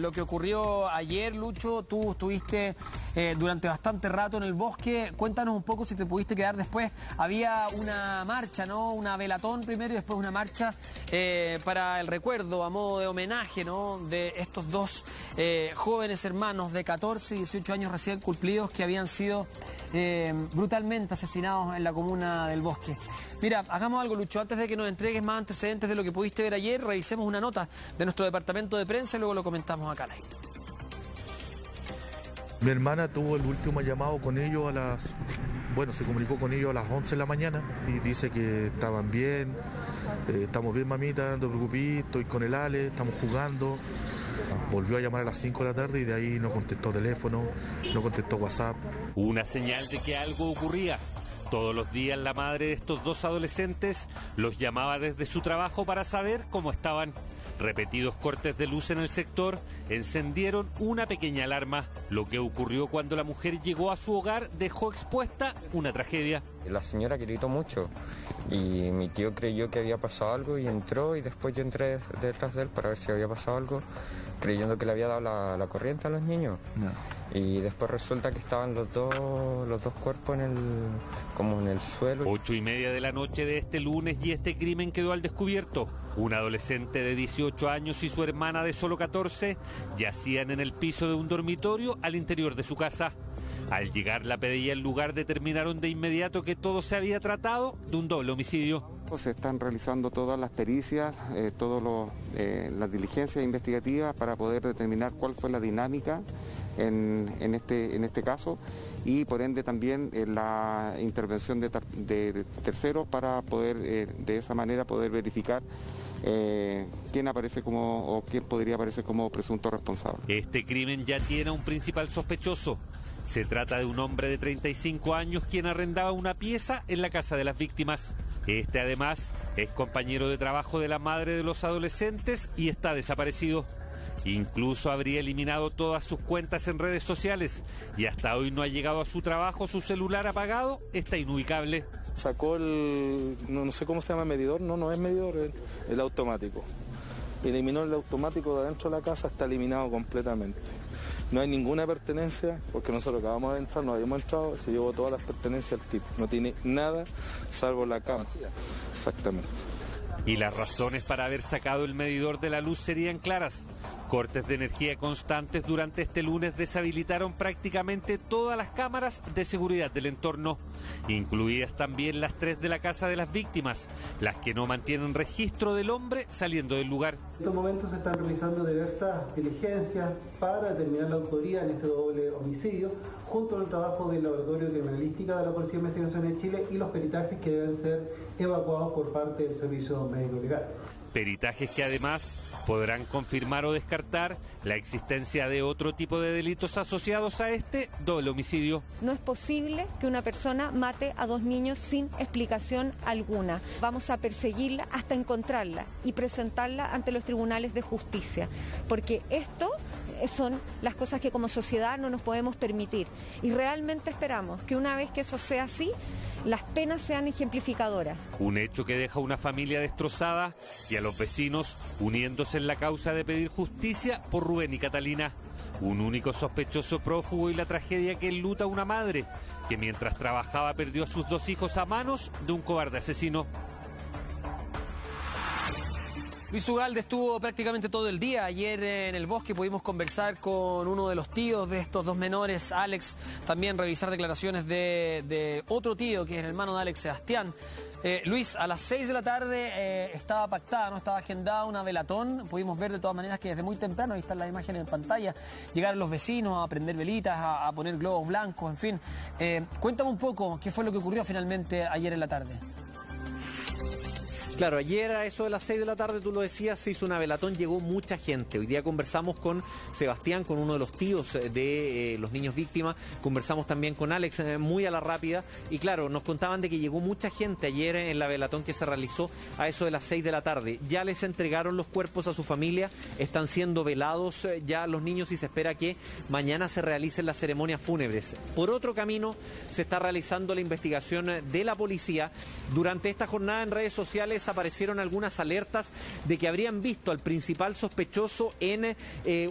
lo que ocurrió ayer, Lucho. Tú estuviste durante bastante rato en el bosque. Cuéntanos un poco si te pudiste quedar después. Había una marcha, ¿no? Una velatón primero y después una marcha para el recuerdo, a modo de homenaje, ¿no? De estos dos jóvenes hermanos de 14 y 18 años recién cumplidos que habían sido brutalmente asesinados en la comuna del Bosque. Mira, hagamos algo, Lucho, antes de que nos entregues más antecedentes de lo que pudiste ver ayer, revisemos una nota de nuestro departamento de prensa y luego lo comentamos acá al aire. Mi hermana tuvo el último llamado con ellos se comunicó con ellos a las 11 de la mañana y dice que estaban bien, estamos bien mamita, no te preocupes, estoy con el Ale, estamos jugando. Volvió a llamar a las 5 de la tarde y de ahí no contestó teléfono, no contestó WhatsApp. Una señal de que algo ocurría. Todos los días la madre de estos dos adolescentes los llamaba desde su trabajo para saber cómo estaban. Repetidos cortes de luz en el sector encendieron una pequeña alarma. Lo que ocurrió cuando la mujer llegó a su hogar dejó expuesta una tragedia. La señora gritó mucho y mi tío creyó que había pasado algo y entró, y después yo entré detrás de él para ver si había pasado algo, creyendo que le había dado la corriente a los niños. No. Y después resulta que estaban los dos cuerpos como en el suelo. 8:30 de la noche de este lunes y este crimen quedó al descubierto. Un adolescente de 18 años y su hermana de solo 14 yacían en el piso de un dormitorio al interior de su casa. Al llegar la PDI al lugar determinaron de inmediato que todo se había tratado de un doble homicidio. Se están realizando todas las pericias, las diligencias investigativas para poder determinar cuál fue la dinámica en este caso, y por ende también la intervención de terceros para poder de esa manera poder verificar quién aparece o quién podría aparecer como presunto responsable. Este crimen ya tiene un principal sospechoso. Se trata de un hombre de 35 años quien arrendaba una pieza en la casa de las víctimas. Este además es compañero de trabajo de la madre de los adolescentes y está desaparecido. Incluso habría eliminado todas sus cuentas en redes sociales y hasta hoy no ha llegado a su trabajo. Su celular apagado está inubicable. Sacó no sé cómo se llama, medidor, no es medidor, el automático. Eliminó el automático de adentro de la casa, está eliminado completamente. No hay ninguna pertenencia, porque nosotros acabamos de entrar, no habíamos entrado, se llevó todas las pertenencias al tipo. No tiene nada salvo la cama. Exactamente. Y las razones para haber sacado el medidor de la luz serían claras. Cortes de energía constantes durante este lunes deshabilitaron prácticamente todas las cámaras de seguridad del entorno, incluidas también las 3 de la casa de las víctimas, las que no mantienen registro del hombre saliendo del lugar. En estos momentos se están realizando diversas diligencias para determinar la autoría en este doble homicidio, junto al trabajo del laboratorio de criminalística de la Policía de Investigaciones de Chile y los peritajes que deben ser evacuados por parte del Servicio Médico Legal. Peritajes que además podrán confirmar o descartar la existencia de otro tipo de delitos asociados a este doble homicidio. No es posible que una persona mate a 2 niños sin explicación alguna. Vamos a perseguirla hasta encontrarla y presentarla ante los tribunales de justicia, porque esto son las cosas que como sociedad no nos podemos permitir. Y realmente esperamos que una vez que eso sea así, las penas sean ejemplificadoras. Un hecho que deja a una familia destrozada y a los vecinos uniéndose en la causa de pedir justicia por Rubén y Catalina. Un único sospechoso prófugo y la tragedia que enluta a una madre que mientras trabajaba perdió a sus 2 hijos a manos de un cobarde asesino. Luis Ugalde estuvo prácticamente todo el día ayer en el Bosque. Pudimos conversar con uno de los tíos de estos 2 menores, Alex, también revisar declaraciones de otro tío que es el hermano de Alex, Sebastián. Luis, a las 6 de la tarde estaba pactada, no estaba agendada una velatón. Pudimos ver de todas maneras que desde muy temprano, ahí están las imágenes en pantalla, llegaron los vecinos a prender velitas, a poner globos blancos, en fin. Cuéntame un poco qué fue lo que ocurrió finalmente ayer en la tarde. Claro, ayer a eso de las 6 de la tarde, tú lo decías, se hizo una velatón, llegó mucha gente. Hoy día conversamos con Sebastián, con uno de los tíos de los niños víctimas, conversamos también con Alex, muy a la rápida, y claro, nos contaban de que llegó mucha gente ayer en la velatón que se realizó a eso de las 6 de la tarde. Ya les entregaron los cuerpos a su familia, están siendo velados ya los niños y se espera que mañana se realicen las ceremonias fúnebres. Por otro camino, se está realizando la investigación de la policía. Durante esta jornada en redes sociales sociales aparecieron algunas alertas de que habrían visto al principal sospechoso en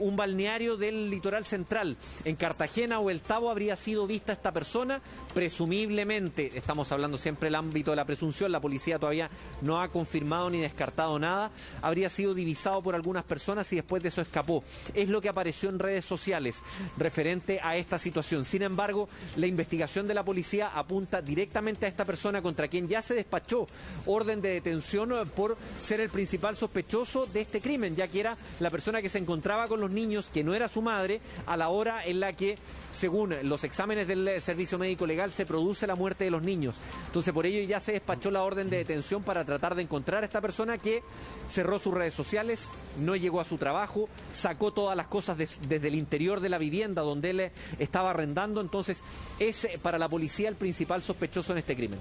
un balneario del litoral central. En Cartagena o El Tabo habría sido vista esta persona, presumiblemente, estamos hablando siempre del ámbito de la presunción, la policía todavía no ha confirmado ni descartado nada, habría sido divisado por algunas personas y después de eso escapó. Es lo que apareció en redes sociales referente a esta situación. Sin embargo, la investigación de la policía apunta directamente a esta persona contra quien ya se despachó orden de detención por ser el principal sospechoso de este crimen, ya que era la persona que se encontraba con los niños, que no era su madre, a la hora en la que, según los exámenes del Servicio Médico Legal, se produce la muerte de los niños. Entonces, por ello ya se despachó la orden de detención para tratar de encontrar a esta persona que cerró sus redes sociales, no llegó a su trabajo, sacó todas las cosas desde el interior de la vivienda donde él estaba arrendando. Entonces, es para la policía el principal sospechoso en este crimen.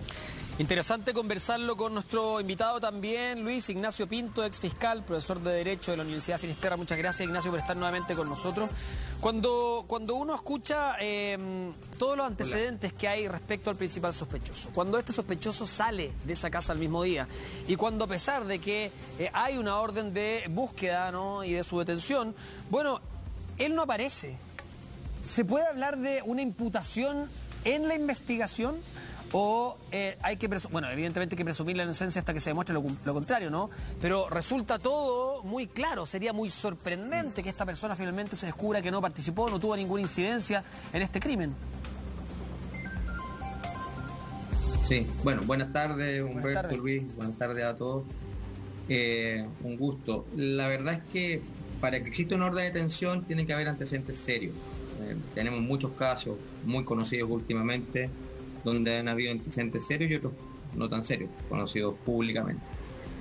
Interesante conversarlo con nuestro invitado también, Luis Ignacio Pinto, ex fiscal, profesor de Derecho de la Universidad de Finisterra. Muchas gracias, Ignacio, por estar nuevamente con nosotros. Cuando uno escucha todos los antecedentes que hay respecto al principal sospechoso, cuando este sospechoso sale de esa casa al mismo día y cuando, a pesar de que hay una orden de búsqueda, ¿no?, y de su detención, bueno, él no aparece. ¿Se puede hablar de una imputación en la investigación? O hay que bueno, evidentemente hay que presumir la inocencia hasta que se demuestre lo contrario, ¿no? Pero resulta todo muy claro. Sería muy sorprendente que esta persona finalmente se descubra que no participó, no tuvo ninguna incidencia en este crimen. Sí, bueno, buenas tardes, Humberto, Luis, buenas tardes a todos. Un gusto. La verdad es que para que exista una orden de detención tiene que haber antecedentes serios. Tenemos muchos casos muy conocidos últimamente, donde han habido antecedentes serios y otros no tan serios, conocidos públicamente.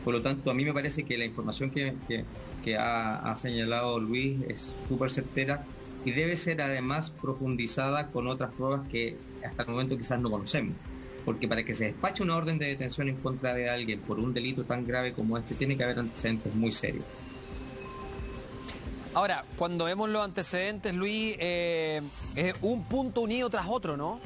Por lo tanto, a mí me parece que la información que ha señalado Luis es súper certera y debe ser además profundizada con otras pruebas que hasta el momento quizás no conocemos. Porque para que se despache una orden de detención en contra de alguien por un delito tan grave como este, tiene que haber antecedentes muy serios. Ahora, cuando vemos los antecedentes, Luis, es un punto unido tras otro, ¿no?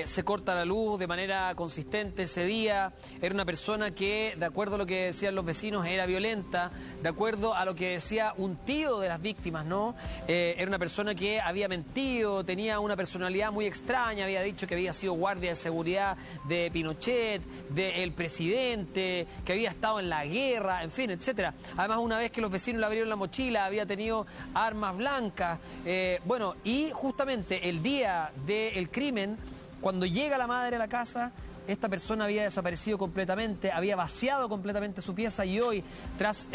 Se corta la luz de manera consistente ese día, era una persona que, de acuerdo a lo que decían los vecinos, era violenta, de acuerdo a lo que decía un tío de las víctimas, ¿no? Era una persona que había mentido, tenía una personalidad muy extraña, había dicho que había sido guardia de seguridad de Pinochet, del presidente, que había estado en la guerra, en fin, etcétera. Además, una vez que los vecinos le abrieron la mochila, había tenido armas blancas, bueno, y justamente el día del crimen, cuando llega la madre a la casa, esta persona había desaparecido completamente, había vaciado completamente su pieza y hoy, tras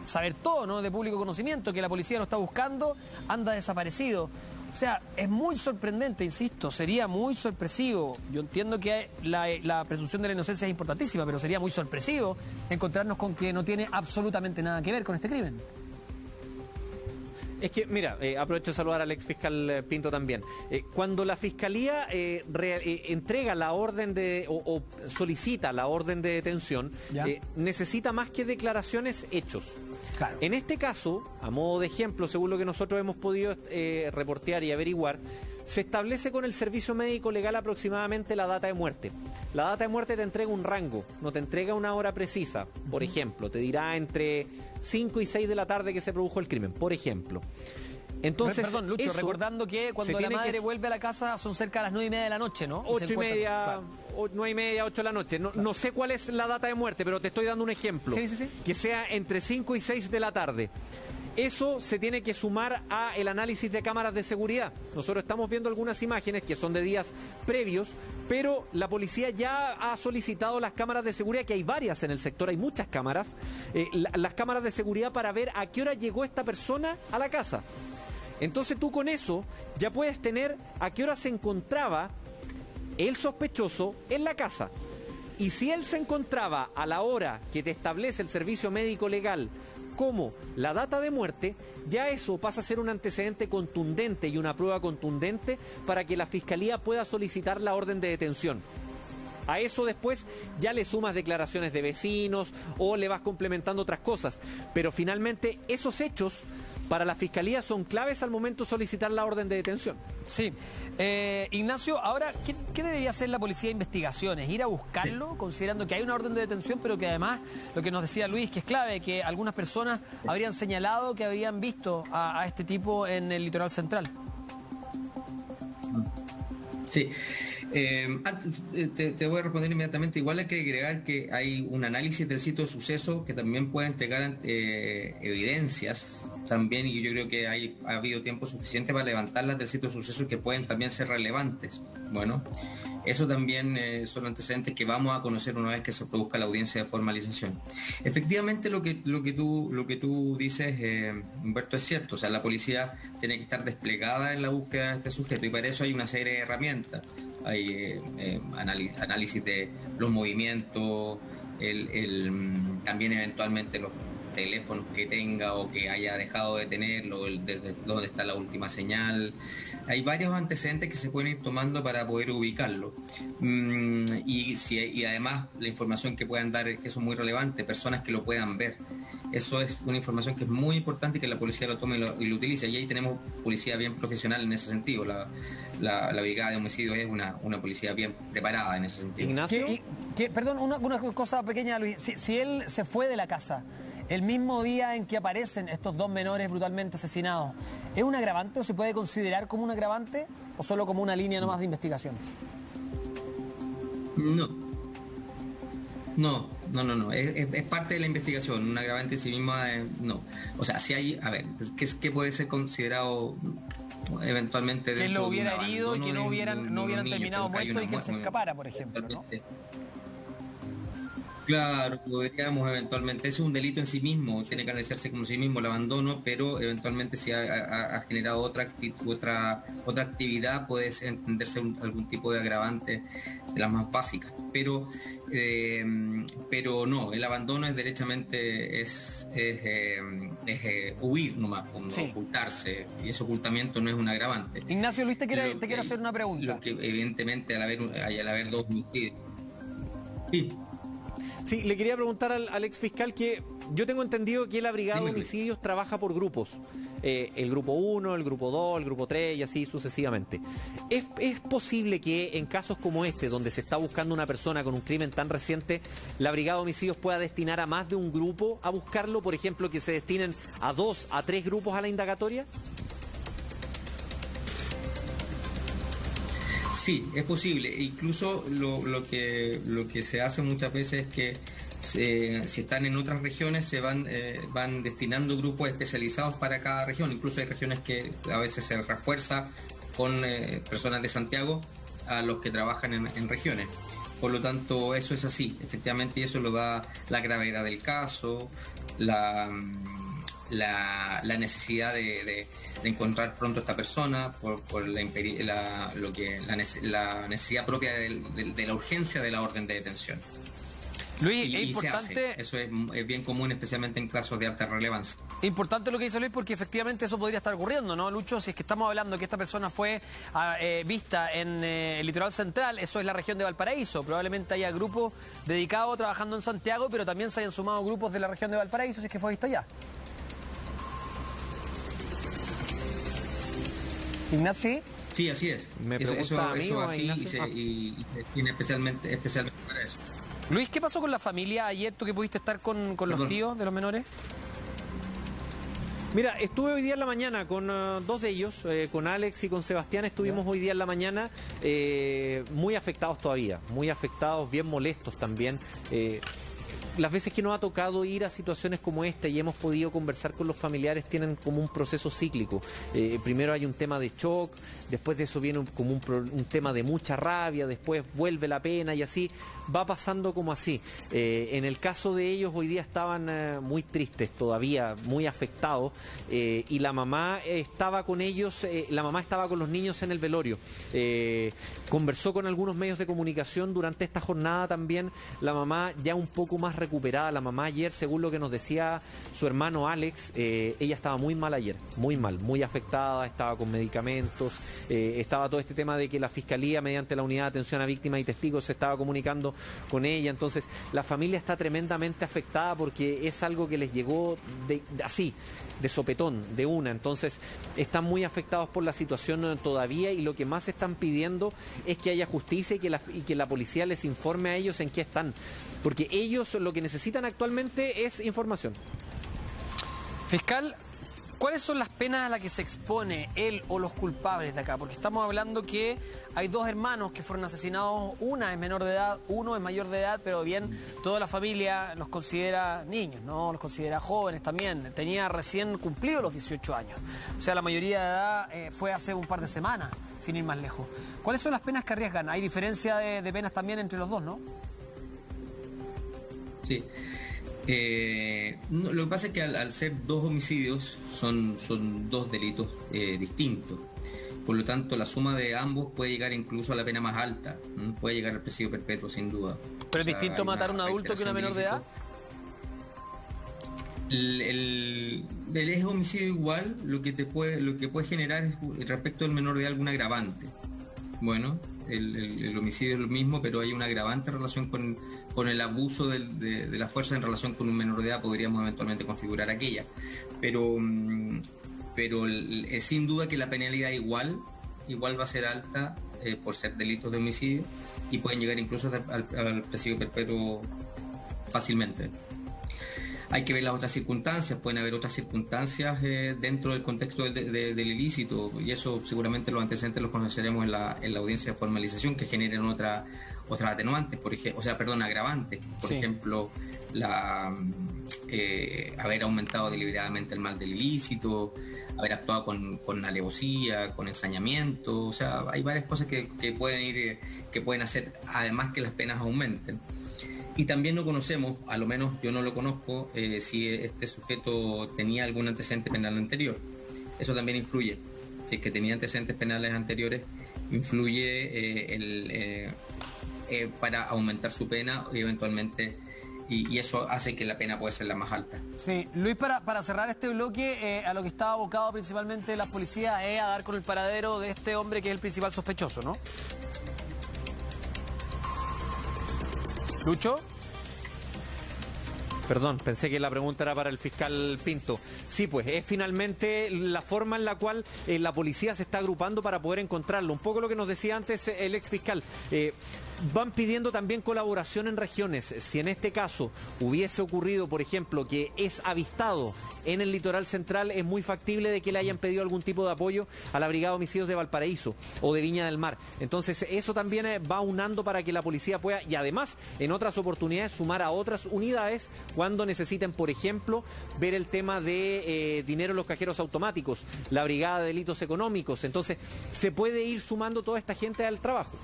saber todo, ¿no?, de público conocimiento, que la policía lo está buscando, anda desaparecido. O sea, es muy sorprendente, insisto, sería muy sorpresivo. Yo entiendo que la presunción de la inocencia es importantísima, pero sería muy sorpresivo encontrarnos con que no tiene absolutamente nada que ver con este crimen. Es que, mira, aprovecho de saludar al ex fiscal Pinto también. Cuando la Fiscalía entrega la orden o solicita la orden de detención, necesita más que declaraciones, hechos. Claro. En este caso, a modo de ejemplo, según lo que nosotros hemos podido reportear y averiguar, se establece con el Servicio Médico Legal aproximadamente la data de muerte. La data de muerte te entrega un rango, no te entrega una hora precisa. Por ejemplo, te dirá entre 5 y 6 de la tarde que se produjo el crimen, por ejemplo. Entonces, perdón, Lucho, recordando que cuando la madre vuelve a la casa son cerca de las 9:30 de la noche, ¿no? 8:30, 9:30, 8 de la noche. No sé cuál es la data de muerte, pero te estoy dando un ejemplo. Sí. Que sea entre 5 y 6 de la tarde. Eso se tiene que sumar a el análisis de cámaras de seguridad. Nosotros estamos viendo algunas imágenes que son de días previos, pero la policía ya ha solicitado las cámaras de seguridad, que hay varias en el sector, hay muchas cámaras, las cámaras de seguridad para ver a qué hora llegó esta persona a la casa. Entonces tú con eso ya puedes tener a qué hora se encontraba el sospechoso en la casa. Y si él se encontraba a la hora que te establece el Servicio Médico Legal como la data de muerte, ya eso pasa a ser un antecedente contundente y una prueba contundente para que la Fiscalía pueda solicitar la orden de detención. A eso después ya le sumas declaraciones de vecinos o le vas complementando otras cosas, pero finalmente esos hechos para la Fiscalía son claves al momento de solicitar la orden de detención. Sí. Ignacio, ahora, ¿qué debería hacer la Policía de Investigaciones? ¿Ir a buscarlo, considerando que hay una orden de detención, pero que además, lo que nos decía Luis, que es clave, que algunas personas habrían señalado que habían visto a este tipo en el litoral central? Sí. Te voy a responder inmediatamente. Igual hay que agregar que hay un análisis del sitio de suceso que también puede entregar evidencias también, y yo creo que ha habido tiempo suficiente para levantarlas del sitio de suceso que pueden también ser relevantes. Bueno, eso también son antecedentes que vamos a conocer una vez que se produzca la audiencia de formalización. Efectivamente, lo que tú dices, Humberto, es cierto. O sea, la policía tiene que estar desplegada en la búsqueda de este sujeto, y para eso hay una serie de herramientas. Hay análisis de los movimientos, también eventualmente los teléfonos que tenga o que haya dejado de tenerlo, desde dónde está la última señal. Hay varios antecedentes que se pueden ir tomando para poder ubicarlo. Y además la información que puedan dar, que eso es muy relevante, personas que lo puedan ver. Eso es una información que es muy importante, y que la policía lo tome y lo utilice. Y ahí tenemos policía bien profesional en ese sentido. La Brigada de Homicidios es una policía bien preparada en ese sentido. Ignacio. Perdón, una cosa pequeña, Luis. Si él se fue de la casa el mismo día en que aparecen estos dos menores brutalmente asesinados, ¿es un agravante o se puede considerar como un agravante o solo como una línea nomás de investigación? No. Es parte de la investigación. Un agravante en sí misma, no. O sea, si hay, a ver, ¿qué puede ser considerado eventualmente? Que lo hubiera herido y que no hubieran terminado muertos y que se escapara, por ejemplo, ¿no? Claro, podríamos eventualmente, es un delito en sí mismo, tiene que analizarse como sí mismo el abandono, pero eventualmente si ha generado otra actividad, puede entenderse algún tipo de agravante de las más básicas. Pero no, el abandono es derechamente es huir nomás, ocultarse, y ese ocultamiento no es un agravante. Ignacio, Luis te quiere hacer una pregunta. Lo que evidentemente al haber dos homicidios. Sí, le quería preguntar al ex fiscal que yo tengo entendido que la Brigada de Homicidios trabaja por grupos. El grupo 1, el grupo 2, el grupo 3 y así sucesivamente. ¿Es posible que en casos como este, donde se está buscando una persona con un crimen tan reciente, la Brigada de Homicidios pueda destinar a más de un grupo a buscarlo? Por ejemplo, que se destinen a 2, a 3 grupos a la indagatoria. Sí, es posible. Incluso lo que se hace muchas veces es que si están en otras regiones se van destinando grupos especializados para cada región. Incluso hay regiones que a veces se refuerza con personas de Santiago a los que trabajan en regiones. Por lo tanto, eso es así, efectivamente, y eso lo da la gravedad del caso, la necesidad de encontrar pronto a esta persona por la necesidad propia de la urgencia de la orden de detención. Luis, es importante. Eso es bien común, especialmente en casos de alta relevancia. Importante lo que dice Luis, porque efectivamente eso podría estar ocurriendo, ¿no, Lucho? Si es que estamos hablando que esta persona fue vista en el litoral central, eso es la región de Valparaíso. Probablemente haya grupos dedicados trabajando en Santiago, pero también se hayan sumado grupos de la región de Valparaíso, si es que fue visto allá. ¿Ignacio? Sí, así es. Eso así, y tiene especialmente para eso. Luis, ¿qué pasó con la familia ayer, tú que pudiste estar con los tíos de los menores? Mira, estuve hoy día en la mañana con dos de ellos, con Alex y con Sebastián. Estuvimos hoy día en la mañana muy afectados todavía, muy afectados, bien molestos también. Las veces que nos ha tocado ir a situaciones como esta y hemos podido conversar con los familiares, tienen como un proceso cíclico. Primero hay un tema de shock, después de eso viene como un tema de mucha rabia, después vuelve la pena y así va pasando como así. En el caso de ellos hoy día estaban muy tristes todavía, muy afectados, y la mamá estaba con ellos, la mamá estaba con los niños en el velorio. Conversó con algunos medios de comunicación durante esta jornada también, la mamá ya un poco más recuperada. La mamá ayer, según lo que nos decía su hermano Alex, ella estaba muy mal ayer, muy mal, muy afectada, estaba con medicamentos, estaba todo este tema de que la Fiscalía, mediante la Unidad de Atención a Víctimas y Testigos, se estaba comunicando con ella. Entonces la familia está tremendamente afectada porque es algo que les llegó así, de sopetón, de una. Entonces están muy afectados por la situación todavía, y lo que más están pidiendo es que haya justicia y que la policía les informe a ellos en qué están, porque ellos lo que necesitan actualmente es información. Fiscal, ¿cuáles son las penas a las que se expone él o los culpables de acá? Porque estamos hablando que hay dos hermanos que fueron asesinados, una es menor de edad, uno es mayor de edad, pero bien, toda la familia los considera niños, ¿no? Los considera jóvenes también. Tenía recién cumplido los 18 años. O sea, la mayoría de edad fue hace un par de semanas, sin ir más lejos. ¿Cuáles son las penas que arriesgan? Hay diferencia de penas también entre los dos, ¿no? Sí. Lo que pasa es que al ser dos homicidios son dos delitos distintos. Por lo tanto, la suma de ambos puede llegar incluso a la pena más alta. Puede llegar al presidio perpetuo, sin duda. ¿Pero es distinto matar a un adulto que una menor de edad? El es homicidio igual, lo que puede generar es, respecto al menor de edad, algún agravante. Bueno, el homicidio es lo mismo, pero hay un agravante en relación con el abuso de la fuerza en relación con un menor de edad. Podríamos eventualmente configurar aquella, pero sin duda que la penalidad igual va a ser alta por ser delitos de homicidio, y pueden llegar incluso al presidio perpetuo fácilmente. Hay que ver las otras circunstancias, pueden haber otras circunstancias dentro del contexto del ilícito, y eso seguramente los antecedentes los conoceremos en la audiencia de formalización, que generen otras atenuantes, agravantes. Por ejemplo, haber aumentado deliberadamente el mal del ilícito, haber actuado con alevosía, con ensañamiento. O sea, hay varias cosas que pueden hacer, además que las penas aumenten. Y también no conocemos, a lo menos yo no lo conozco, si este sujeto tenía algún antecedente penal anterior. Eso también influye. Si es que tenía antecedentes penales anteriores, influye para aumentar su pena y eventualmente, y eso hace que la pena pueda ser la más alta. Sí, Luis, para cerrar este bloque, a lo que estaba abocado principalmente la policía es a dar con el paradero de este hombre que es el principal sospechoso, ¿no? ¿Lucho? Perdón, pensé que la pregunta era para el fiscal Pinto. Sí, pues es finalmente la forma en la cual la policía se está agrupando para poder encontrarlo. Un poco lo que nos decía antes el ex fiscal. Van pidiendo también colaboración en regiones. Si en este caso hubiese ocurrido, por ejemplo, que es avistado en el litoral central, es muy factible de que le hayan pedido algún tipo de apoyo a la Brigada de Homicidios de Valparaíso o de Viña del Mar. Entonces eso también va unando para que la policía pueda, y además en otras oportunidades, sumar a otras unidades cuando necesiten, por ejemplo, ver el tema de dinero en los cajeros automáticos, la Brigada de Delitos Económicos. Entonces se puede ir sumando toda esta gente al trabajo.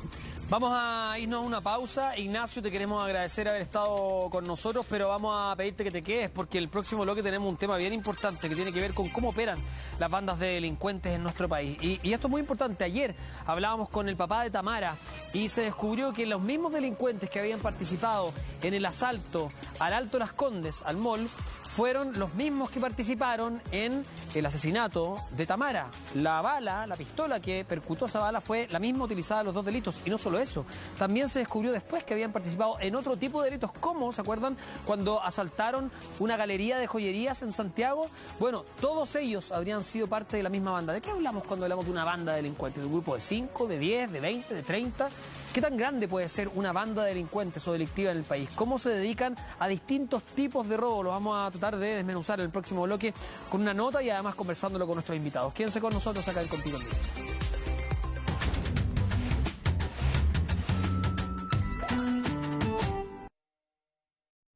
Vamos a irnos a una pausa. Ignacio, te queremos agradecer haber estado con nosotros, pero vamos a pedirte que te quedes porque el próximo bloque tenemos un tema bien importante que tiene que ver con cómo operan las bandas de delincuentes en nuestro país. Y esto es muy importante. Ayer hablábamos con el papá de Tamara y se descubrió que los mismos delincuentes que habían participado en el asalto al Alto Las Condes, al mall, fueron los mismos que participaron en el asesinato de Tamara. La bala, la pistola que percutó esa bala fue la misma utilizada en los dos delitos. Y no solo eso, también se descubrió después que habían participado en otro tipo de delitos, como, ¿se acuerdan?, cuando asaltaron una galería de joyerías en Santiago. Bueno, todos ellos habrían sido parte de la misma banda. ¿De qué hablamos cuando hablamos de una banda de delincuentes? ¿De un grupo de 5, de 10, de 20, de 30? ¿Qué tan grande puede ser una banda de delincuentes o delictiva en el país? ¿Cómo se dedican a distintos tipos de robo? Lo vamos a tratar de desmenuzar en el próximo bloque con una nota y además conversándolo con nuestros invitados. Quédense con nosotros acá en Contigo en Directo.